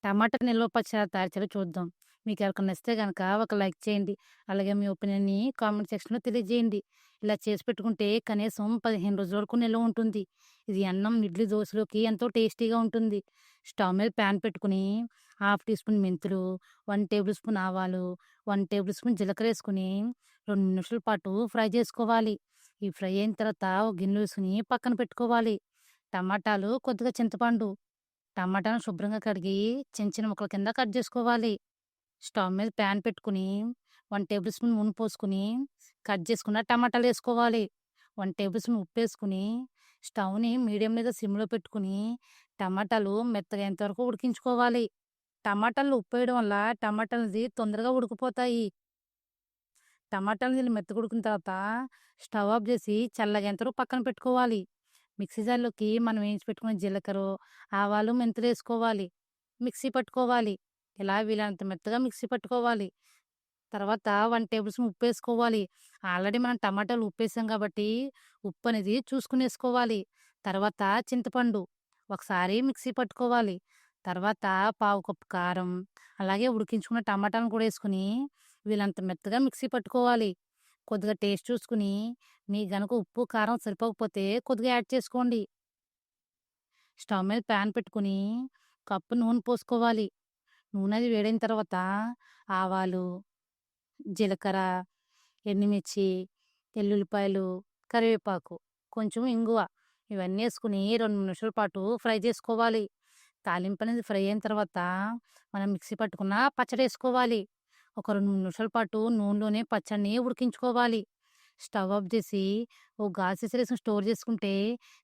టమాటా నిల్వ పచ్చడి తయారు చేయాలో చూద్దాం. మీకెవరికైనా నచ్చితే గనక ఒక లైక్ చేయండి. అలాగే మీ ఒపీనియన్‌ని కామెంట్ సెక్షన్‌లో తెలియజేయండి. ఇలా చేసి పెట్టుకుంటే కనీసం 15 రోజుల వరకు నిల్వ ఉంటుంది. ఇది అన్నం, ఇడ్లీ, దోసలోకి ఎంతో టేస్టీగా ఉంటుంది. స్టవ్ మీద ప్యాన్ పెట్టుకొని హాఫ్ టీ స్పూన్ మెంతులు, 1 టేబుల్ స్పూన్ ఆవాలు, 1 టేబుల్ స్పూన్ జీలకర్ర ఏసుకొని 2 నిమిషాల పాటు ఫ్రై చేసుకోవాలి. ఈ ఫ్రై అయిన తర్వాత ఒక గిన్నెలో వేసుకొని పక్కన పెట్టుకోవాలి. టమాటాలు, కొద్దిగా చింతపండు, టమాటాను శుభ్రంగా కడిగి చిన్న చిన్న ముక్కల కింద కట్ చేసుకోవాలి. స్టవ్ మీద ప్యాన్ పెట్టుకుని 1 టేబుల్ స్పూన్ నూనె పోసుకొని కట్ చేసుకున్న టమాటాలు వేసుకోవాలి. 1 టేబుల్ స్పూన్ ఉప్పేసుకొని స్టవ్‌ని మీడియం మీద సిమ్‌లో పెట్టుకొని టమాటాలు మెత్తగా అయ్యేంత వరకు ఉడికించుకోవాలి. టమాటాల్లో ఉప్పేయడం వల్ల టమాటాలది తొందరగా ఉడికిపోతాయి. టమాటాలు నీళ్ళు మెత్తగా ఉడికిన తర్వాత స్టవ్ ఆఫ్ చేసి చల్లగేంత వరకు పక్కన పెట్టుకోవాలి. మిక్సీ జార్‌లోకి మనం వేయించి పెట్టుకున్న జీలకర్ర, ఆవాలు, మెంతులేసుకోవాలి. మిక్సీ పట్టుకోవాలి. ఇలా వీలైనంత మెత్తగా మిక్సీ పట్టుకోవాలి. తర్వాత 1 టేబుల్ స్పూన్ ఉప్పేసుకోవాలి. ఆల్రెడీ మనం టమాటాలు ఉప్పేసాం కాబట్టి ఉప్పనేది చూసుకొనేసుకోవాలి. తర్వాత చింతపండు ఒకసారి మిక్సీ పట్టుకోవాలి. తర్వాత పావు కప్పు కారం, అలాగే ఉడికించుకున్న టమాటాలను కూడా ఏసుకొని వీలంత మెత్తగా మిక్సీ పట్టుకోవాలి. కొద్దిగా టేస్ట్ చూసుకొని మీకు గనుక ఉప్పు, కారం సరిపోకపోతే కొద్దిగా యాడ్ చేసుకోండి. స్టవ్ మీద ప్యాన్ పెట్టుకొని కప్పు నూనె పోసుకోవాలి. నూనె అది వేడైన తర్వాత ఆవాలు, జీలకర్ర, ఎండుమిర్చి, ఎల్లుల్లిపాయలు, కరివేపాకు, కొంచెం ఇంగువ ఇవన్నీ ఏసుకొని 2 నిమిషాల పాటు ఫ్రై చేసుకోవాలి. తాలింపనేది ఫ్రై అయిన తర్వాత మనం మిక్సీ పట్టుకున్న పచ్చడేసుకోవాలి. ఒక 2 నిమిషాల పాటు నూనెలోనే పచ్చడిని ఉడికించుకోవాలి. స్టవ్ ఆఫ్ చేసి ఓ గాజు సీసాలేసుకొని స్టోర్ చేసుకుంటే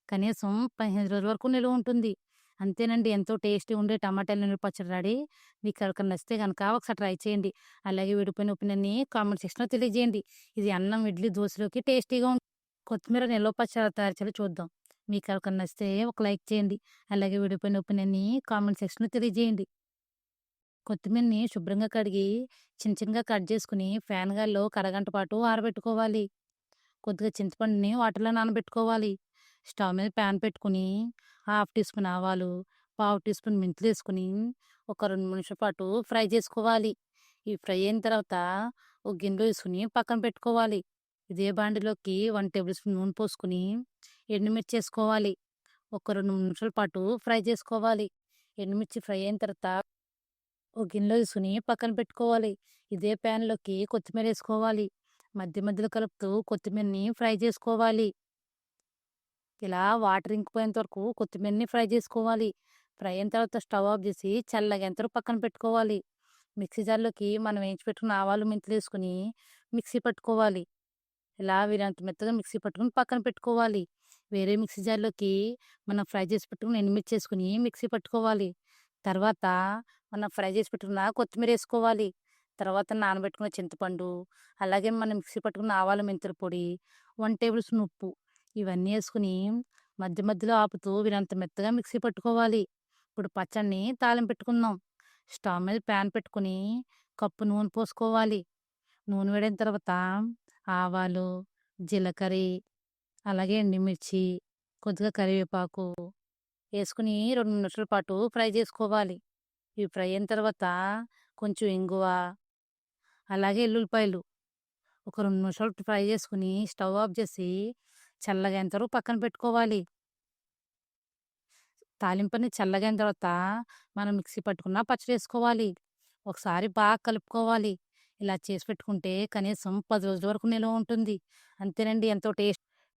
కనీసం 15 రోజుల వరకు నిలువ ఉంటుంది. అంతేనండి, ఎంతో టేస్టీ ఉండే టమాటా నిల్వ పచ్చడి రెడీ. మీకు ఎవరికైనా నచ్చితే గనక ఒకసారి ట్రై చేయండి. అలాగే విడిపోయిన ఒపీనియన్‌ని కామెంట్ సెక్షన్‌లో తెలియజేయండి. ఇది అన్నం, ఇడ్లీ, దోసలోకి టేస్టీగా కొత్తిమీర నిల్వ పచ్చడి తయారు చేయాలో చూద్దాం. మీకు ఎవరికైనా నచ్చితే ఒక లైక్ చేయండి. అలాగే విడిపోయిన ఒపీనియన్‌ని కామెంట్ సెక్షన్‌లో తెలియజేయండి. కొత్తిమీరని శుభ్రంగా కడిగి చిన్న చిన్నగా కట్ చేసుకొని ఫ్యాన్ గాలిలో ఒక అరగంట పాటు ఆరబెట్టుకోవాలి. కొద్దిగా చింతపండుని వాటర్‌లో నానబెట్టుకోవాలి. స్టవ్ మీద ప్యాన్ పెట్టుకొని హాఫ్ టీ స్పూన్ ఆవాలు, పావు టీ స్పూన్ మెంతులేసుకొని ఒక 2 నిమిషాల పాటు ఫ్రై చేసుకోవాలి. ఈ ఫ్రై అయిన తర్వాత ఒక గిన్నెలో వేసుకొని పక్కన పెట్టుకోవాలి. ఇదే బాండిలోకి 1 టేబుల్ స్పూన్ నూనె పోసుకొని ఎండుమిర్చి ఏసుకోవాలి. ఒక 2 నిమిషాల పాటు ఫ్రై చేసుకోవాలి. ఎండుమిర్చి ఫ్రై అయిన తర్వాత ఒక గిన్నెలో తీసుకొని పక్కన పెట్టుకోవాలి. ఇదే ప్యాన్‌లోకి కొత్తిమీరేసుకోవాలి. మధ్య మధ్యలో కలుపుతూ కొత్తిమీరని ఫ్రై చేసుకోవాలి. ఇలా వాటర్ ఇంకిపోయేంత వరకు కొత్తిమీరని ఫ్రై చేసుకోవాలి. ఫ్రై అయిన తర్వాత స్టవ్ ఆఫ్ చేసి చల్లగేంత వరకు పక్కన పెట్టుకోవాలి. మిక్సీ జార్‌లోకి మనం వేయించి పెట్టుకున్న ఆవాలు, మెంతులేసుకొని మిక్సీ పట్టుకోవాలి. ఇలా వీరంత మెత్తగా మిక్సీ పట్టుకొని పక్కన పెట్టుకోవాలి. వేరే మిక్సీ జార్‌లోకి మనం ఫ్రై చేసి పెట్టుకున్న ఎండుమిర్చి ఏసుకొని మిక్సీ పట్టుకోవాలి. తర్వాత మనం ఫ్రై చేసి పెట్టుకున్న కొత్తిమీరేసుకోవాలి. తర్వాత నానబెట్టుకున్న చింతపండు, అలాగే మనం మిక్సీ పట్టుకున్న ఆవాలు, మెంతుల పొడి, 1 టేబుల్ స్పూన్ ఉప్పు ఇవన్నీ ఏసుకొని మధ్య మధ్యలో ఆపుతూ వీరంత మెత్తగా మిక్సీ పట్టుకోవాలి. ఇప్పుడు పచ్చడిని తాలింపెట్టుకుందాం. స్టవ్ మీద ప్యాన్ పెట్టుకొని కప్పు నూనె పోసుకోవాలి. నూనె వేడైన తర్వాత ఆవాలు, జీలకర్ర, అలాగే ఎండుమిర్చి, కొద్దిగా కరివేపాకు ఏసుకొని 2 నిమిషాల పాటు ఫ్రై చేసుకోవాలి. ఇవి ఫ్రై అయిన తర్వాత కొంచెం ఇంగువ, అలాగే ఎల్లుల్లిపాయలు ఒక 2 నిమిషాలు ఫ్రై చేసుకొని స్టవ్ ఆఫ్ చేసి చల్లగయ్యేంత వరకు పక్కన పెట్టుకోవాలి. తాలింపని చల్లగైన తర్వాత మనం మిక్సీ పట్టుకున్న పచ్చడేసుకోవాలి. ఒకసారి బాగా కలుపుకోవాలి. ఇలా చేసి పెట్టుకుంటే కనీసం 10 రోజుల వరకు నిలువ ఉంటుంది. అంతేనండి, ఎంతో టేస్ట్